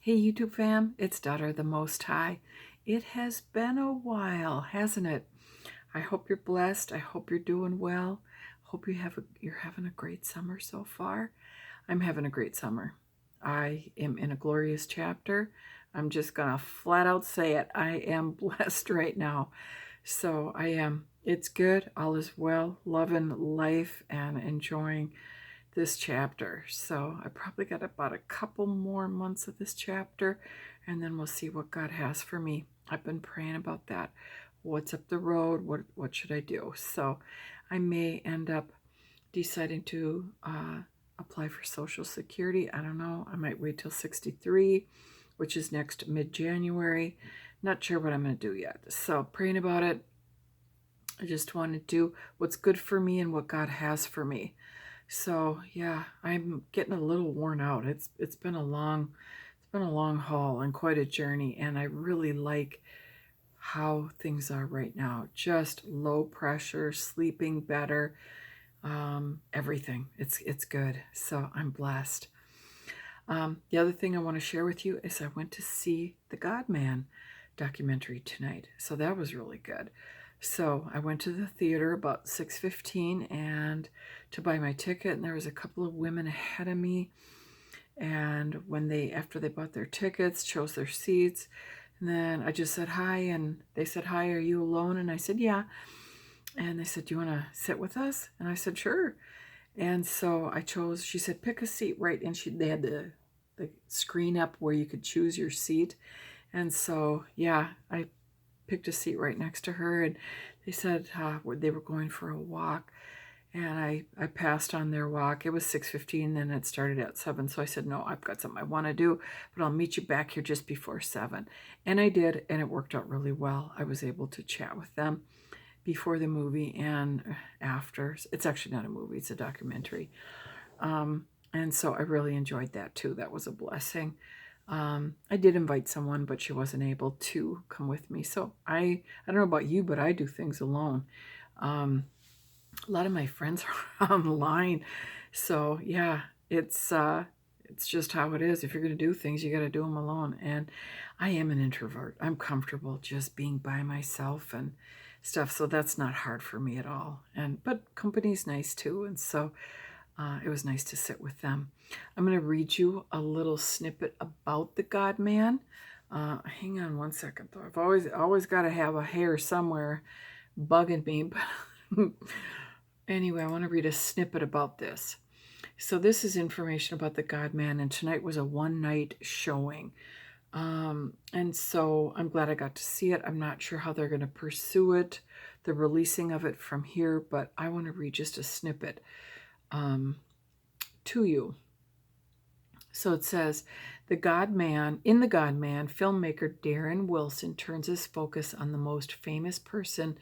Hey YouTube fam, it's Daughter of the Most High. It has been a while, hasn't it? I hope you're blessed. I hope you're doing well. Hope you're having a great summer so far. I'm having a great summer. I am in a glorious chapter. I'm just gonna flat out say it. I am blessed right now. So I am. It's good. All is well. Loving life and enjoying this chapter. So I probably got about a couple more months of this chapter, and then we'll see what God has for me. I've been praying about that. What's up the road? What should I do? So I may end up deciding to apply for Social Security. I don't know. I might wait till 63, which is next mid-January. Not sure what I'm going to do yet. So praying about it. I just want to do what's good for me and what God has for me. So yeah, I'm getting a little worn out. It's been a long haul and quite a journey, and I really like how things are right now. Just low pressure, sleeping better, everything. It's good. So I'm blessed. The other thing I want to share with you is I went to see the God Man documentary tonight. So that was really good. So I went to the theater about 6:15 and to buy my ticket, and there was a couple of women ahead of me. And after they bought their tickets, chose their seats, and then I just said hi, and they said, "Hi, are you alone?" And I said, "Yeah." And they said, "Do you want to sit with us?" And I said, "Sure." And so I chose, she said, "Pick a seat," right? And they had the screen up where you could choose your seat. And so, yeah, I picked a seat right next to her, and they said they were going for a walk, and I passed on their walk. It was 6:15 and it started at 7, so I said, "No, I've got something I want to do, but I'll meet you back here just before 7. And I did, and it worked out really well. I was able to chat with them before the movie and after. It's actually not a movie, it's a documentary. And so I really enjoyed that too. That was a blessing. I did invite someone, but she wasn't able to come with me. So I don't know about you, but I do things alone. A lot of my friends are online. So yeah, it's just how it is. If you're going to do things, you got to do them alone. And I am an introvert. I'm comfortable just being by myself and stuff. So that's not hard for me at all. But company's nice too. And so it was nice to sit with them. I'm going to read you a little snippet about the God Man. Hang on one second, though. I've always got to have a hair somewhere bugging me. But anyway, I want to read a snippet about this. So this is information about the God Man, and tonight was a one-night showing. And so I'm glad I got to see it. I'm not sure how they're going to pursue it, the releasing of it from here, but I want to read just a snippet to you. So it says, in The God Man, filmmaker Darren Wilson turns his focus on the most famous person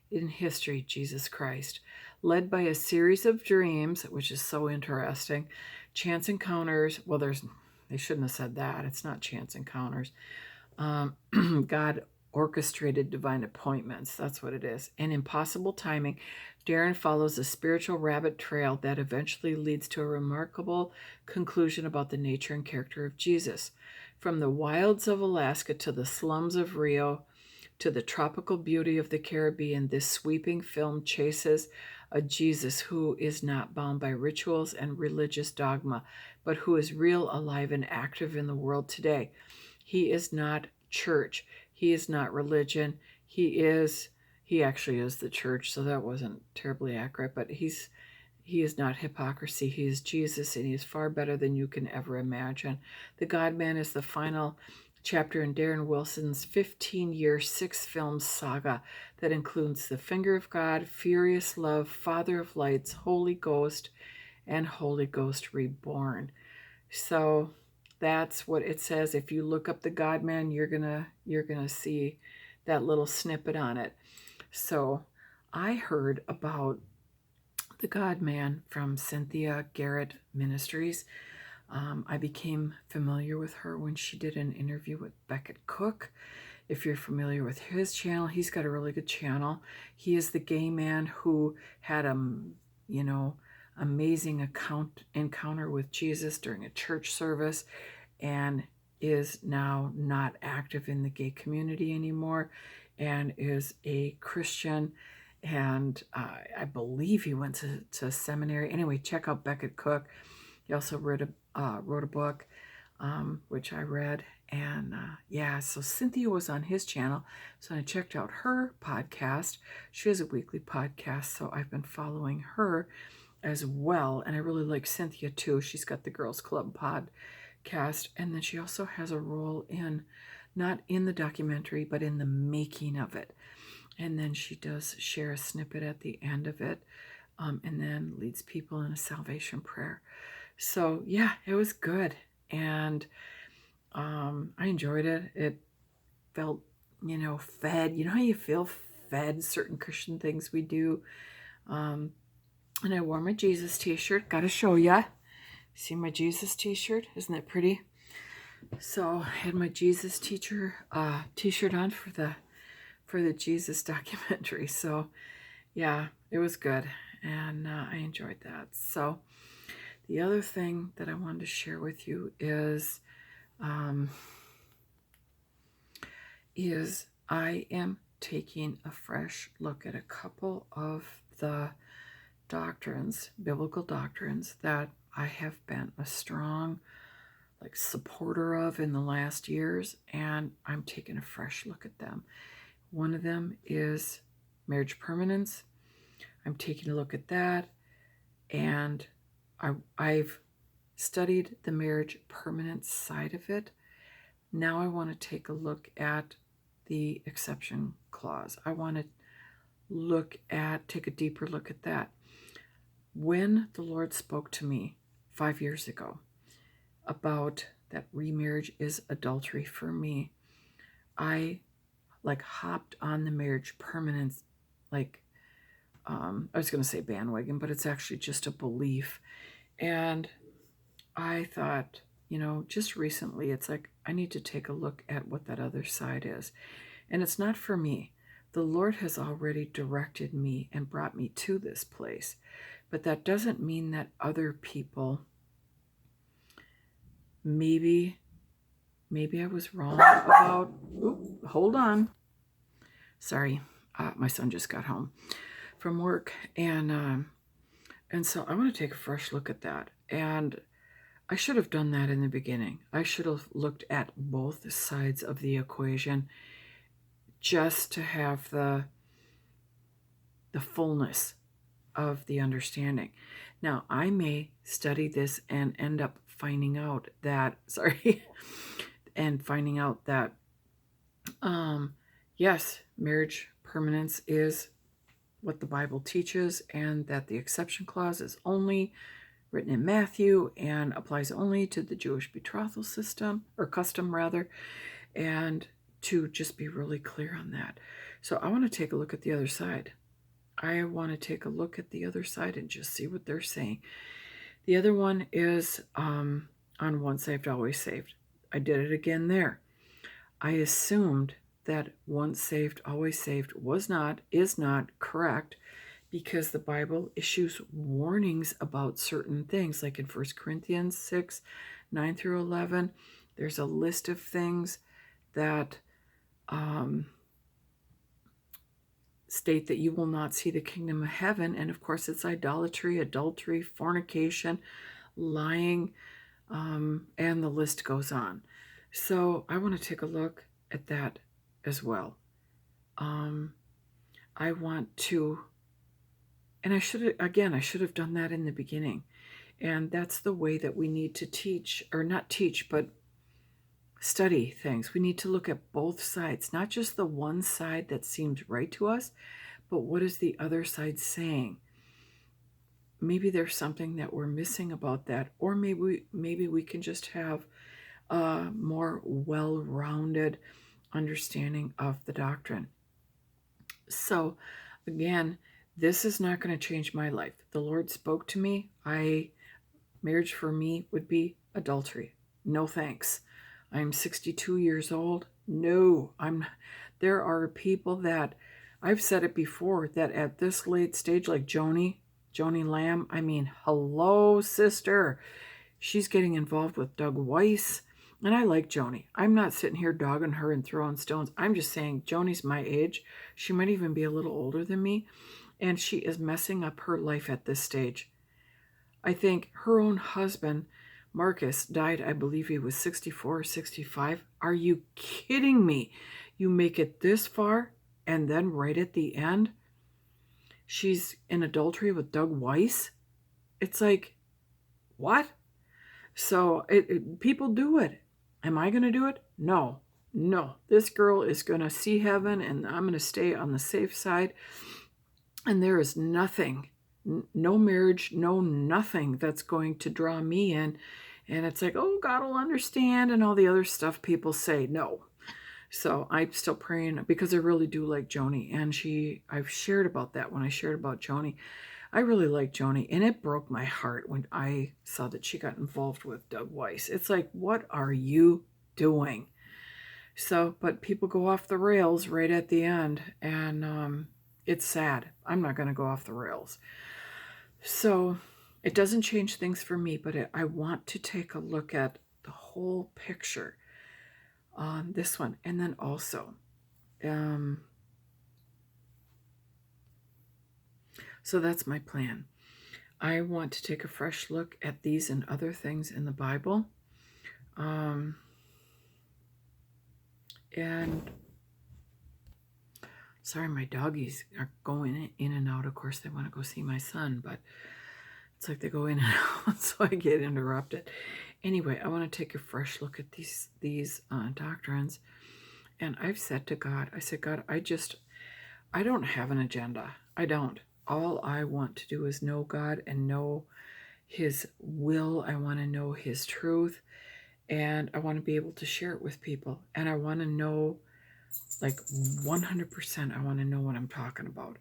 in history, Jesus Christ. Led by a series of dreams, which is so interesting, chance encounters, well, they shouldn't have said that. It's not chance encounters. God orchestrated divine appointments. That's what it is. And impossible timing. Darren follows a spiritual rabbit trail that eventually leads to a remarkable conclusion about the nature and character of Jesus. From the wilds of Alaska to the slums of Rio to the tropical beauty of the Caribbean, this sweeping film chases a Jesus who is not bound by rituals and religious dogma, but who is real, alive, and active in the world today. He is not church. He is not religion. He actually is the church, so that wasn't terribly accurate, but he is not hypocrisy. He is Jesus, and he is far better than you can ever imagine. The God Man is the final chapter in Darren Wilson's 15-year, 6-film saga that includes The Finger of God, Furious Love, Father of Lights, Holy Ghost, and Holy Ghost Reborn. So that's what it says. If you look up the God Man, you're gonna see that little snippet on it. So I heard about the God Man from Cynthia Garrett Ministries. I became familiar with her when she did an interview with Beckett Cook. If you're familiar with his channel, he's got a really good channel. He is the gay man who had amazing encounter with Jesus during a church service, and is now not active in the gay community anymore and is a Christian. And I believe he went to seminary. Anyway, check out Becket Cook. He also wrote a book, which I read. And yeah, so Cynthia was on his channel. So I checked out her podcast. She has a weekly podcast, so I've been following her as well. And I really like Cynthia too. She's got the Girls Club podcast. And then she also has a role in, not in the documentary, but in the making of it. And then she does share a snippet at the end of it, and then leads people in a salvation prayer. So yeah, it was good. And I enjoyed it. It felt, fed. You know how you feel fed certain Christian things we do. And I wore my Jesus t-shirt. Got to show ya. See my Jesus t-shirt? Isn't it pretty? So I had my Jesus t-shirt on for the Jesus documentary. So yeah, it was good. And I enjoyed that. So the other thing that I wanted to share with you is I am taking a fresh look at a couple of the doctrines, biblical doctrines, that I have been a strong supporter of in the last years, and I'm taking a fresh look at them. One of them is marriage permanence. I'm taking a look at that, and I've studied the marriage permanence side of it. Now I want to take a look at the exception clause. I want to take a deeper look at that. When the Lord spoke to me 5 years ago about that remarriage is adultery for me, I hopped on the marriage permanence, I was going to say bandwagon, but it's actually just a belief. And I thought, just recently, it's I need to take a look at what that other side is. And it's not for me. The Lord has already directed me and brought me to this place. But that doesn't mean that other people, maybe I was wrong about, hold on. Sorry, my son just got home from work. And so I want to take a fresh look at that. And I should have done that in the beginning. I should have looked at both sides of the equation just to have the fullness of the understanding. Now, I may study this and end up finding out that, yes, marriage permanence is what the Bible teaches, and that the exception clause is only written in Matthew and applies only to the Jewish betrothal system, or custom rather, and to just be really clear on that. So I want to take a look at the other side. I want to take a look at the other side and just see what they're saying. The other one is on once saved, always saved. I did it again there. I assumed that once saved, always saved is not correct, because the Bible issues warnings about certain things, like in 1 Corinthians 6, 9 through 11. There's a list of things that state that you will not see the kingdom of heaven. And of course, it's idolatry, adultery, fornication, lying, and the list goes on. So I want to take a look at that as well. I want to, and I should have done that in the beginning. And that's the way that we need to teach, or not teach, but study things. We need to look at both sides, not just the one side that seems right to us, but what is the other side saying? Maybe there's something that we're missing about that, or maybe we can just have a more well-rounded understanding of the doctrine. So again, this is not going to change my life. The Lord spoke to me. Marriage for me would be adultery. No thanks. I'm 62 years old. No, there are people that, I've said it before, that at this late stage, like Joni Lamb, hello, sister. She's getting involved with Doug Weiss And I like Joni. I'm not sitting here dogging her and throwing stones. I'm just saying Joni's my age. She might even be a little older than me. And she is messing up her life at this stage. I think her own husband, Marcus, died, I believe he was 64 or 65. Are you kidding me? You make it this far, and then right at the end, she's in adultery with Doug Weiss? It's like, what? So people do it. Am I going to do it? No. No. This girl is going to see heaven, and I'm going to stay on the safe side. And there is nothing, no marriage, no nothing that's going to draw me in. And it's like, oh, God will understand, and all the other stuff people say. No. So I'm still praying because I really do like Joni. And I've shared about that when I shared about Joni. I really like Joni, and it broke my heart when I saw that she got involved with Doug Weiss. It's like, what are you doing? So, but people go off the rails right at the end, and it's sad. I'm not going to go off the rails. So it doesn't change things for me, but I want to take a look at the whole picture on this one. And then also, so that's my plan. I want to take a fresh look at these and other things in the Bible. And sorry, my doggies are going in and out. Of course, they want to go see my son, but it's like they go in and out, so I get interrupted. Anyway, I want to take a fresh look at these doctrines. And I've said to God, I said, God, I don't have an agenda. I don't. All I want to do is know God and know His will. I want to know His truth, and I want to be able to share it with people. And I want to know, like 100%, I want to know what I'm talking about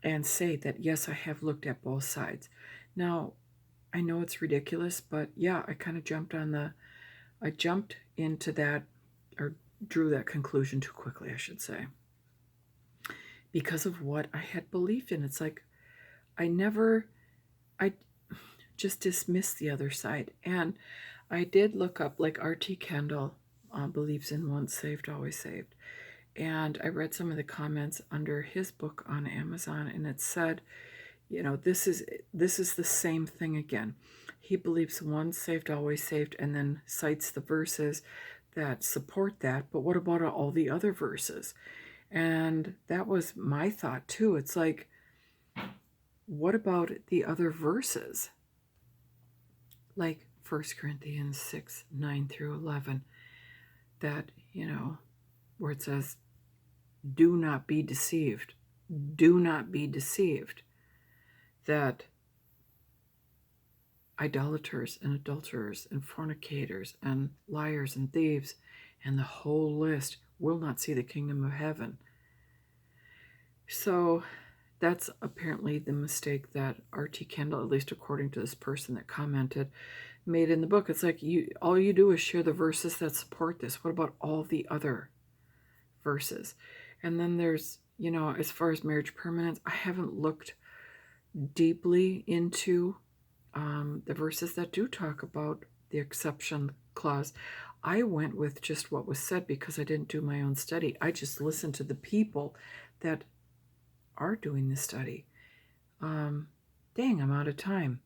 and say that, yes, I have looked at both sides. Now, I know it's ridiculous, but yeah, I kind of jumped into that, or drew that conclusion too quickly, I should say, because of what I had believed in. It's like, I just dismissed the other side. And I did look up, like R.T. Kendall believes in once saved, always saved. And I read some of the comments under his book on Amazon, and it said, this is the same thing again. He believes once saved, always saved, and then cites the verses that support that. But what about all the other verses? And that was my thought too. It's like, what about the other verses? Like 1 Corinthians 6, 9 through 11, that, where it says, do not be deceived. Do not be deceived. That idolaters and adulterers and fornicators and liars and thieves and the whole list will not see the kingdom of heaven. So that's apparently the mistake that R.T. Kendall, at least according to this person that commented, made in the book. It's like, all you do is share the verses that support this. What about all the other verses? And then there's, as far as marriage permanence, I haven't looked deeply into the verses that do talk about the exception clause. I went with just what was said because I didn't do my own study. I just listened to the people that are doing the study. Dang, I'm out of time.